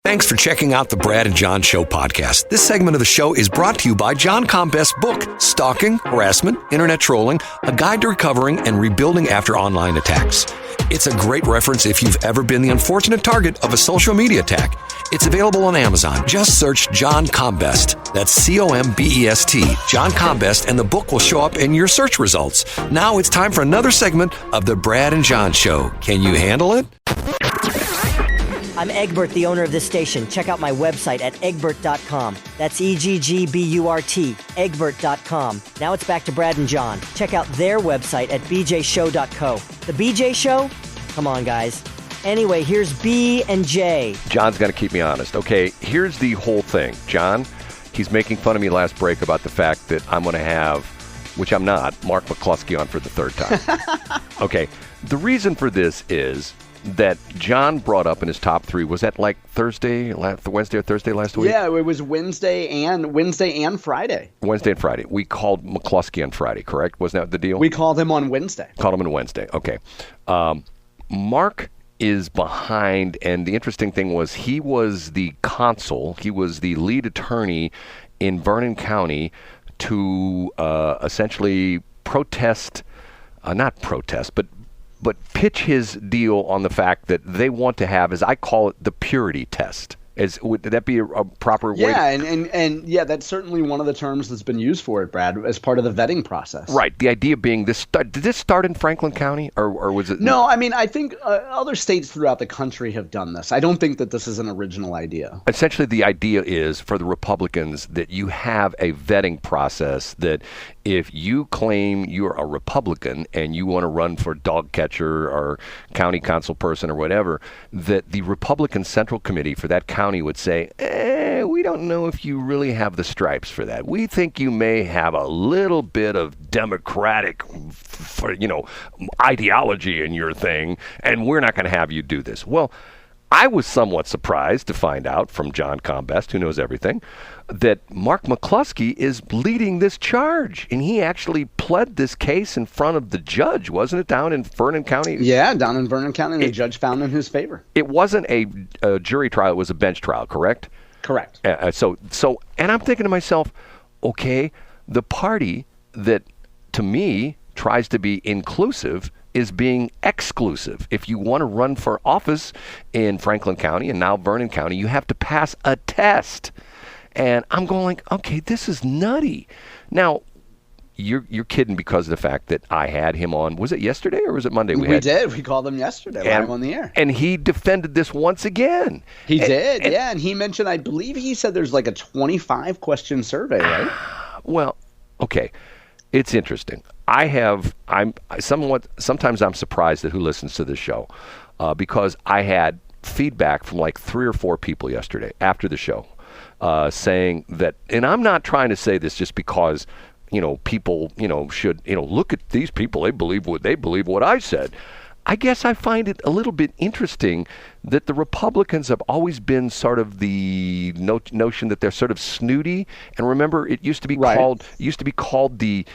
Thanks for checking out the Brad and John Show podcast. This segment of the show is brought to you by John Combest's book, Stalking, Harassment, Internet Trolling, A Guide to Recovering and Rebuilding After Online Attacks. It's a great reference if you've ever been the unfortunate target of a social media attack. It's available on Amazon. Just search John Combest. That's C-O-M-B-E-S-T, John Combest, and the book will show up in your search results. Now it's time for another segment of the Brad and John Show. Can you handle it? I'm Egbert, the owner of this station. Check out my website at egbert.com. That's E-G-G-B-U-R-T, egbert.com. Now it's back to Brad and John. Check out their website at bjshow.co. The BJ Show? Come on, guys. Anyway, here's B and J. John's going to keep me honest. Okay, here's the whole thing. John, he's making fun of me last break about the fact that I'm going to have, which I'm not, Mark McCluskey on for the third time. Okay, the reason for this is that John brought up in his top three. Was that like Wednesday or Thursday last week? Yeah, it was Wednesday and Friday. Wednesday and Friday. We called McCluskey on Friday, correct? Wasn't that the deal? We called him on Wednesday. Called him on Wednesday. Okay. Mark is behind, and the interesting thing was he was the consul. He was the lead attorney in Vernon County to essentially but pitch his deal on the fact that they want to have, as I call it, the purity test. Would that be a proper way? Yeah, and yeah, that's certainly one of the terms that's been used for it, Brad, as part of the vetting process. Right. The idea being, did this start in Franklin County, or was it? No, I mean, I think other states throughout the country have done this. I don't think that this is an original idea. Essentially, the idea is for the Republicans that you have a vetting process that if you claim you're a Republican and you want to run for dog catcher or county council person or whatever, that the Republican Central Committee for that county would say, we don't know if you really have the stripes for that. We think you may have a little bit of Democratic, ideology in your thing, and we're not going to have you do this. Well, I was somewhat surprised to find out from John Combest, who knows everything, that Mark McCluskey is leading this charge. And he actually pled this case in front of the judge, wasn't it, down in Vernon County? Yeah, down in Vernon County, the judge found in his favor. It wasn't a jury trial, it was a bench trial, correct? Correct. So, and I'm thinking to myself, okay, the party that, to me, tries to be inclusive is being exclusive. If you want to run for office in Franklin County and now Vernon County, you have to pass a test. And I'm going like, okay, this is nutty. Now, you're kidding because of the fact that I had him on. Was it yesterday or was it Monday? We did. We called him yesterday live on the air. And he defended this once again. He did, yeah. And he mentioned, I believe he said there's like a 25-question survey, right? Well, okay. It's interesting. Sometimes I'm surprised at who listens to this show because I had feedback from like 3 or 4 people yesterday after the show saying that, and I'm not trying to say this just because, people, should, look at these people, they believe what I said. I guess I find it a little bit interesting that the Republicans have always been sort of the notion that they're sort of snooty. And remember, it used to be called the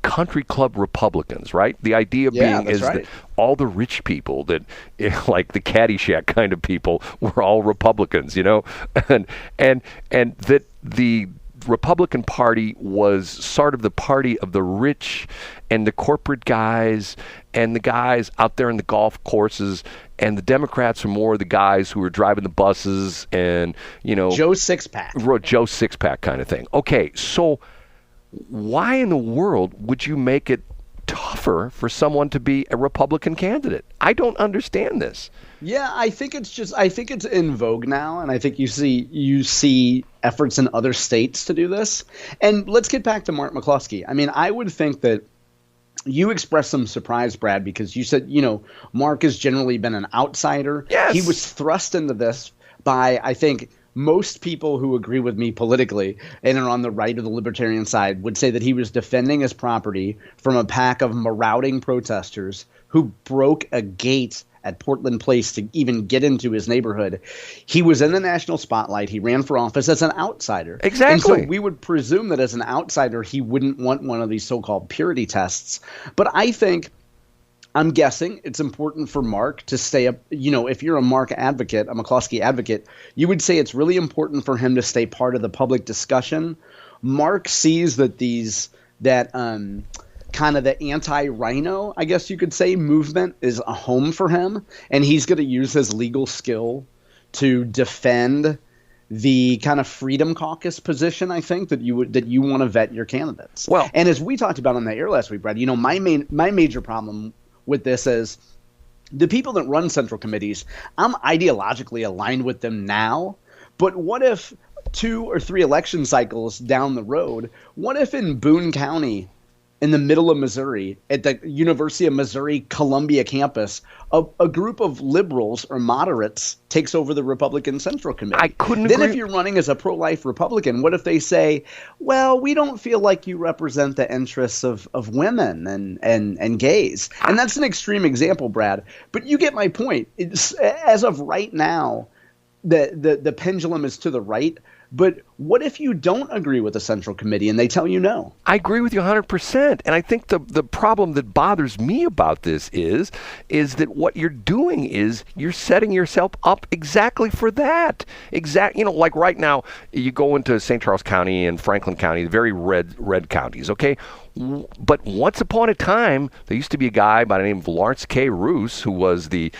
country club Republicans, right? The idea being is that all the rich people that, like the Caddyshack kind of people, were all Republicans, and that the Republican Party was sort of the party of the rich and the corporate guys and the guys out there in the golf courses, and the Democrats are more the guys who are driving the buses and, Joe Sixpack kind of thing. Okay, so why in the world would you make it tougher for someone to be a Republican candidate? I don't understand this. Yeah, I think it's in vogue now, and I think you see efforts in other states to do this. And let's get back to Mark McCluskey. I mean, I would think that you expressed some surprise, Brad, because you said, Mark has generally been an outsider. Yes. He was thrust into this by, I think, most people who agree with me politically and are on the right of the libertarian side would say that he was defending his property from a pack of marauding protesters who broke a gate at Portland Place to even get into his neighborhood. He was in the national spotlight. He ran for office as an outsider. Exactly. And so we would presume that as an outsider, he wouldn't want one of these so-called purity tests. But I think I'm guessing it's important for Mark to stay up. If you're a Mark advocate, a McCloskey advocate, you would say it's really important for him to stay part of the public discussion. Mark sees that kind of the anti-RINO, I guess you could say, movement is a home for him, and he's going to use his legal skill to defend the kind of Freedom Caucus position, I think, that you want to vet your candidates. Well, and as we talked about on the air last week, Brad, my major problem with this is the people that run central committees, I'm ideologically aligned with them now, but what if 2 or 3 election cycles down the road, what if in Boone County, in the middle of Missouri, at the University of Missouri Columbia campus, a group of liberals or moderates takes over the Republican Central Committee? I couldn't Then agree. if you're running as a pro-life Republican, what if they say, well, we don't feel like you represent the interests of women and gays? And that's an extreme example, Brad. But you get my point. As of right now, the pendulum is to the right. But what if you don't agree with the Central Committee and they tell you no? I agree with you 100%. And I think the problem that bothers me about this is that what you're doing is you're setting yourself up exactly for that. Like right now, you go into St. Charles County and Franklin County, the very red counties, okay? But once upon a time, there used to be a guy by the name of Lawrence K. Roos, who was the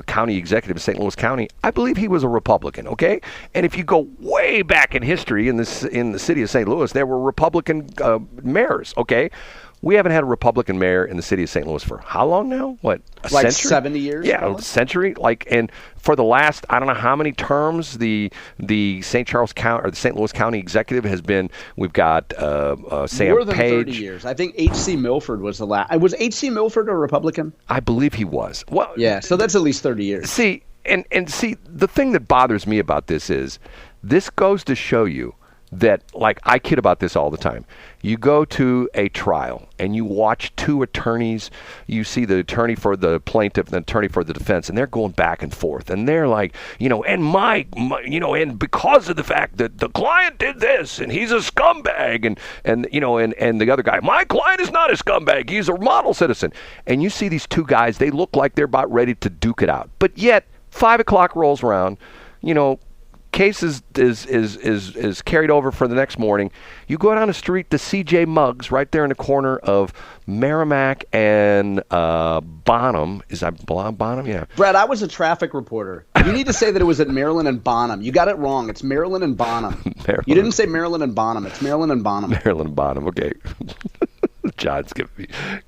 county executive of St. Louis County. I believe he was a Republican, okay? And if you go way back in history in the city of St. Louis, there were Republican mayors, okay? We haven't had a Republican mayor in the city of St. Louis for how long now? What, a like century? 70 years? Yeah, probably? a century. And for the last, I don't know how many terms the St. Charles County or the St. Louis County executive has been. We've got Sam More than Page. 30 years. I think H.C. Milford was the last. Was H.C. Milford a Republican? I believe he was. Well, Yeah, so that's at least 30 years. See, and the thing that bothers me about this is this goes to show you that, like, I kid about this all the time. You go to a trial and you watch 2 attorneys. You see the attorney for the plaintiff and the attorney for the defense, and they're going back and forth. And they're like, and my and because of the fact that the client did this and he's a scumbag, and the other guy, my client is not a scumbag. He's a model citizen. And you see these 2 guys, they look like they're about ready to duke it out. But yet, 5 o'clock rolls around, case is carried over for the next morning. You go down the street to C.J. Muggs right there in the corner of Merrimack and Bonham. Is that Bonham? Yeah. Brad, I was a traffic reporter. You need to say that it was at Maryland and Bonham. You got it wrong. It's Maryland and Bonham. You didn't say Maryland and Bonham. It's Maryland and Bonham. Maryland and Bonham. Okay. John's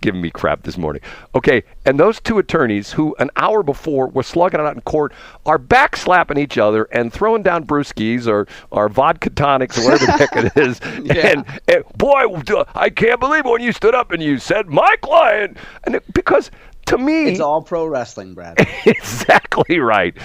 giving me crap this morning. Okay, and those 2 attorneys who an hour before were slugging it out in court are backslapping each other and throwing down brewskis or vodka tonics or whatever the heck it is. Yeah. And boy, I can't believe when you stood up and you said, my client. Because to me, it's all pro wrestling, Brad. Exactly right.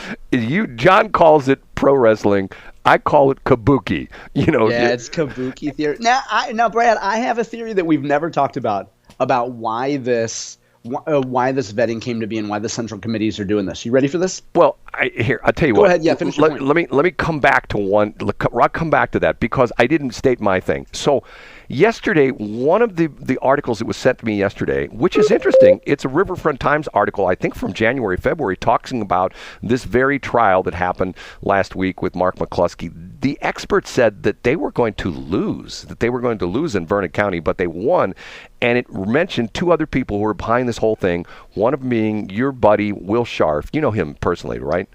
John calls it pro wrestling. I call it kabuki. Yeah, it's kabuki theory. Now, Brad, I have a theory that we've never talked about why this vetting came to be and why the central committees are doing this. You ready for this? Well, I'll tell you what. Go ahead. Yeah, finish your point. Let me come back to one. I'll come back to that because I didn't state my thing. So yesterday, one of the articles that was sent to me yesterday, which is interesting, it's a Riverfront Times article, I think from January, February, talking about this very trial that happened last week with Mark McCluskey. The experts said that they were going to lose in Vernon County, but they won. And it mentioned 2 other people who were behind this whole thing, one of them being your buddy, Will Scharf. You know him personally, right?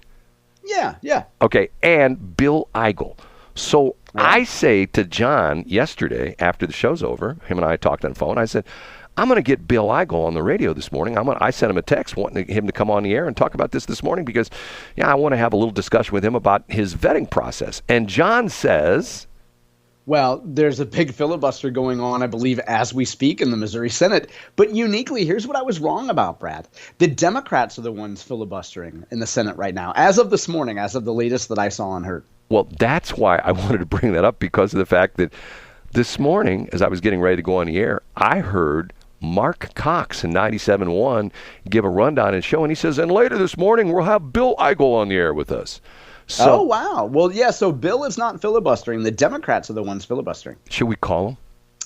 Yeah. Okay, and Bill Eigel. So I say to John yesterday after the show's over, him and I talked on the phone, I said, I'm going to get Bill Eigel on the radio this morning. I sent him a text wanting him to come on the air and talk about this morning because I want to have a little discussion with him about his vetting process. And John says, well, there's a big filibuster going on, I believe, as we speak in the Missouri Senate. But uniquely, here's what I was wrong about, Brad. The Democrats are the ones filibustering in the Senate right now, as of this morning, as of the latest that I saw and heard. Well, that's why I wanted to bring that up, because of the fact that this morning, as I was getting ready to go on the air, I heard Mark Cox in 97.1 give a rundown and show, and he says, and later this morning we'll have Bill Eigel on the air with us. So, oh, wow. Well, yeah, so Bill is not filibustering. The Democrats are the ones filibustering. Should we call him?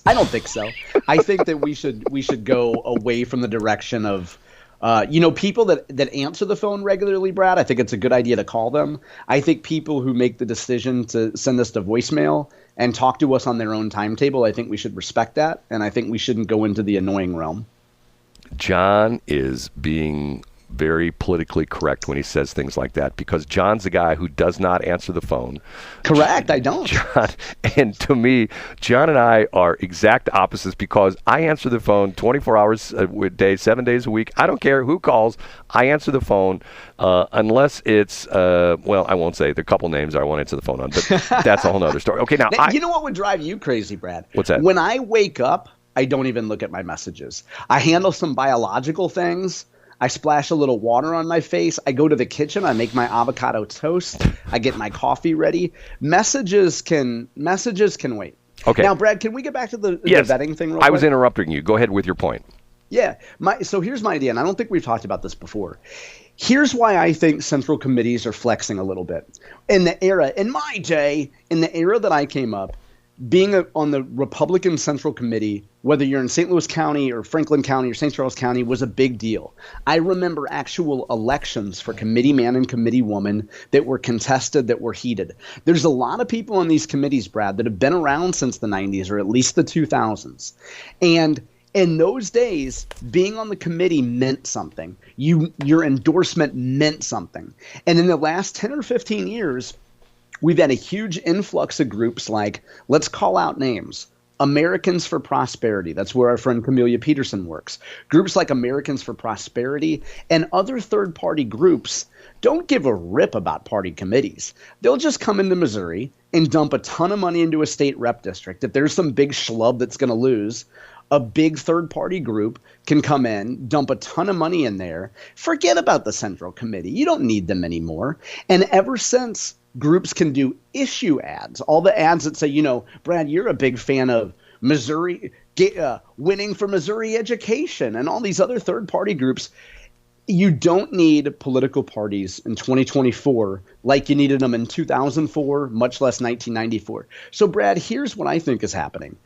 I don't think so. I think that we should go away from the direction of people that answer the phone regularly, Brad. I think it's a good idea to call them. I think people who make the decision to send us to voicemail and talk to us on their own timetable, I think we should respect that, and I think we shouldn't go into the annoying realm. John is being very politically correct when he says things like that, because John's a guy who does not answer the phone. Correct, I don't. John, and to me, John and I are exact opposites, because I answer the phone 24 hours a day, 7 days a week. I don't care who calls. I answer the phone unless it's, I won't say the couple names I won't answer the phone on, but that's a whole other story. Okay, now you know what would drive you crazy, Brad? What's that? When I wake up, I don't even look at my messages. I handle some biological things. I splash a little water on my face. I go to the kitchen. I make my avocado toast. I get my coffee ready. Messages can wait. Okay. Now, Brad, can we get back to the vetting thing real quick? I was interrupting you. Go ahead with your point. Yeah. So here's my idea, and I don't think we've talked about this before. Here's why I think central committees are flexing a little bit. In my day, in the era that I came up, being on the Republican Central Committee, whether you're in St. Louis County or Franklin County or St. Charles County, was a big deal. I remember actual elections for committee man and committee woman that were contested, that were heated. There's a lot of people on these committees, Brad, that have been around since the 90s or at least the 2000s. And in those days, being on the committee meant something. Your endorsement meant something. And in the last 10 or 15 years, we've had a huge influx of groups like, let's call out names, Americans for Prosperity. That's where our friend Camelia Peterson works. Groups like Americans for Prosperity and other third-party groups don't give a rip about party committees. They'll just come into Missouri and dump a ton of money into a state rep district. If there's some big schlub that's going to lose, a big third-party group can come in, dump a ton of money in there. Forget about the Central Committee. You don't need them anymore. And ever since groups can do issue ads, all the ads that say, Brad, you're a big fan of Missouri, winning for Missouri education, and all these other third-party groups. You don't need political parties in 2024 like you needed them in 2004, much less 1994. So, Brad, here's what I think is happening.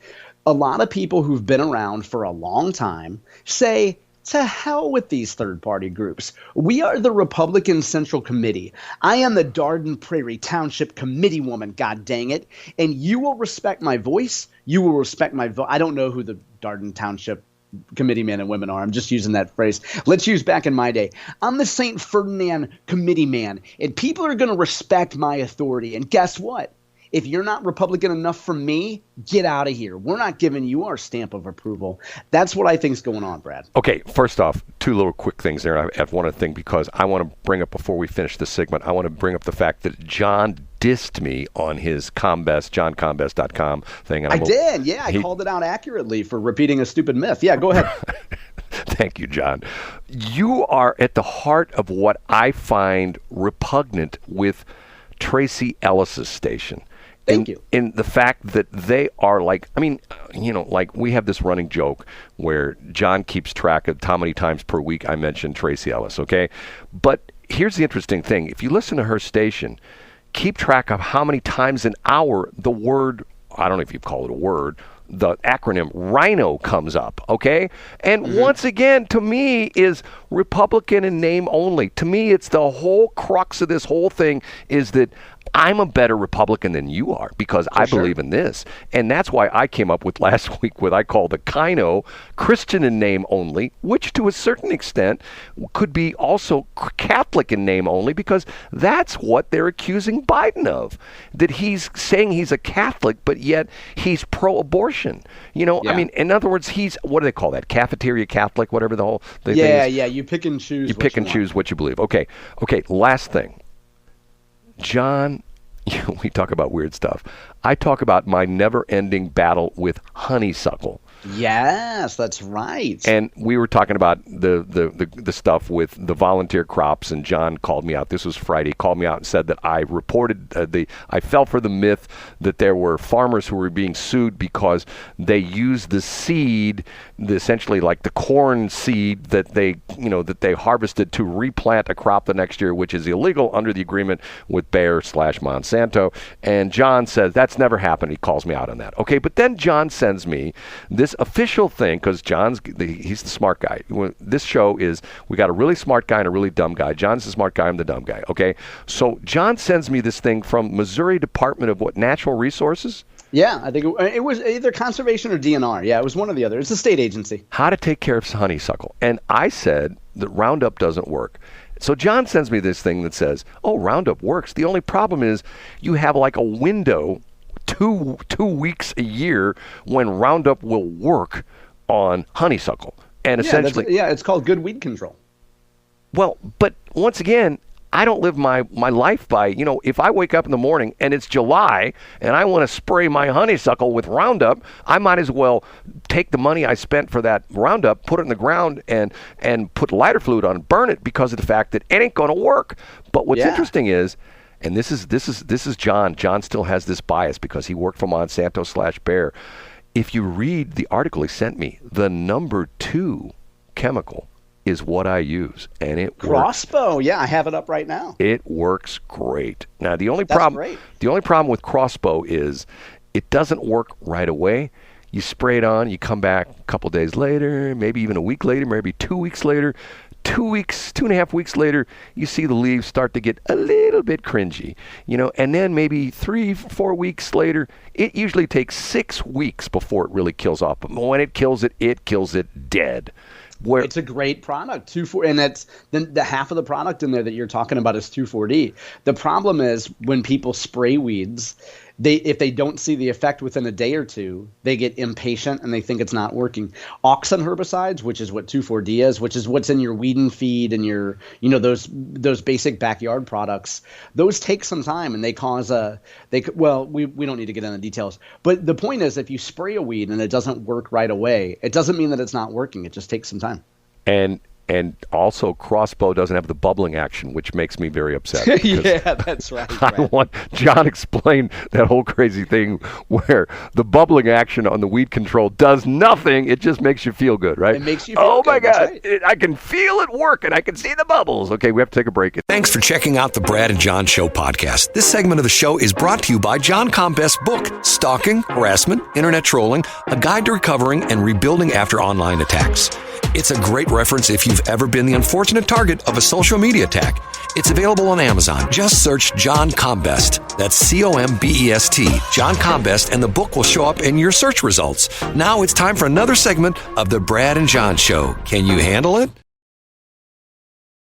A lot of people who've been around for a long time say, to hell with these third-party groups. We are the Republican Central Committee. I am the Darden Prairie Township Committee woman, god dang it. And you will respect my voice. You will respect my vote. I don't know who the Darden Township committee men and women are. I'm just using that phrase. Let's use back in my day. I'm the St. Ferdinand committee man, and people are going to respect my authority. And guess what? If you're not Republican enough for me, get out of here. We're not giving you our stamp of approval. That's what I think is going on, Brad. Okay, first off, two little quick things there. I have one other thing, because I want to bring up, before we finish this segment, I want to bring up the fact that John dissed me on his Combest, johncombest.com thing. I did, yeah. I called it out accurately for repeating a stupid myth. Yeah, go ahead. Thank you, John. You are at the heart of what I find repugnant with Tracy Ellis's station. Thank you. In the fact that they are like we have this running joke where John keeps track of how many times per week I mention Tracy Ellis, okay? But here's the interesting thing. If you listen to her station, keep track of how many times an hour the word, I don't know if you call it a word, the acronym RINO comes up, okay? And once again, to me, is Republican in name only. To me, it's the whole crux of this whole thing is that I'm a better Republican than you are, because I believe in this. And that's why I came up with last week what I call the KINO, Christian in name only, which to a certain extent could be also Catholic in name only, because that's what they're accusing Biden of, that he's saying he's a Catholic, but yet he's pro-abortion. I mean, in other words, he's, what do they call that? Cafeteria Catholic, whatever the whole thing is. Yeah, you pick and choose. You pick and choose what you believe. Okay, last thing. John, we talk about weird stuff. I talk about my never-ending battle with Honeysuckle. Yes, that's right. And we were talking about the stuff with the volunteer crops, and John called me out. This was Friday. Called me out and said that I reported I fell for the myth that there were farmers who were being sued because they used the seed, essentially like the corn seed that they harvested to replant a crop the next year, which is illegal under the agreement with Bayer/Monsanto. And John says that's never happened. He calls me out on that. Okay, but then John sends me this official thing, because he's the smart guy. This show is, we got a really smart guy and a really dumb guy. John's the smart guy, I'm the dumb guy. Okay, so John sends me this thing from Missouri Department of Natural Resources. Yeah, I think it was either conservation or DNR. Yeah, it was one or the other. It's a state agency. How to take care of honeysuckle. And I said that Roundup doesn't work. So John sends me this thing that says, oh, Roundup works. The only problem is you have like a window, two weeks a year, when Roundup will work on honeysuckle. And essentially... it's called good weed control. Well, but once again, I don't live my life by, if I wake up in the morning and it's July and I want to spray my honeysuckle with Roundup, I might as well take the money I spent for that Roundup, put it in the ground and put lighter fluid on it, burn it, because of the fact that it ain't going to work. But what's interesting is, and this is John. John still has this bias because he worked for Monsanto/Bayer. If you read the article he sent me, the number 2 chemical is what I use, and it Crossbow. Yeah, I have it up right now. It works great. Now the only problem with Crossbow is it doesn't work right away. You spray it on, you come back a couple days later, maybe even a week later, maybe 2 weeks later. 2.5 weeks later, you see the leaves start to get a little bit cringy, and then maybe 3-4 weeks later, it usually takes 6 weeks before it really kills off. But when it kills it dead. It's a great product, and that's the half of the product in there that you're talking about is 2,4-D. The problem is when people spray weeds, if they don't see the effect within a day or two, they get impatient and they think it's not working. Auxin herbicides, which is what 2,4-D is, which is what's in your weed and feed and your those basic backyard products, those take some time and they cause we don't need to get into details. But the point is, if you spray a weed and it doesn't work right away, it doesn't mean that it's not working. It just takes some time. And also, Crossbow doesn't have the bubbling action, which makes me very upset. Yeah, that's right. John explained that whole crazy thing where the bubbling action on the weed control does nothing. It just makes you feel good, right? It makes you feel good. Oh, my God. Right. I can feel it working. I can see the bubbles. Okay, we have to take a break. Thanks for checking out the Brad and John Show podcast. This segment of the show is brought to you by John Combest's book, Stalking, Harassment, Internet Trolling, A Guide to Recovering and Rebuilding After Online Attacks. It's a great reference if you've ever been the unfortunate target of a social media attack. It's available on Amazon. Just search John Combest. That's Combest, John Combest, and the book will show up in your search results. Now it's time for another segment of the Brad and John Show. Can you handle it?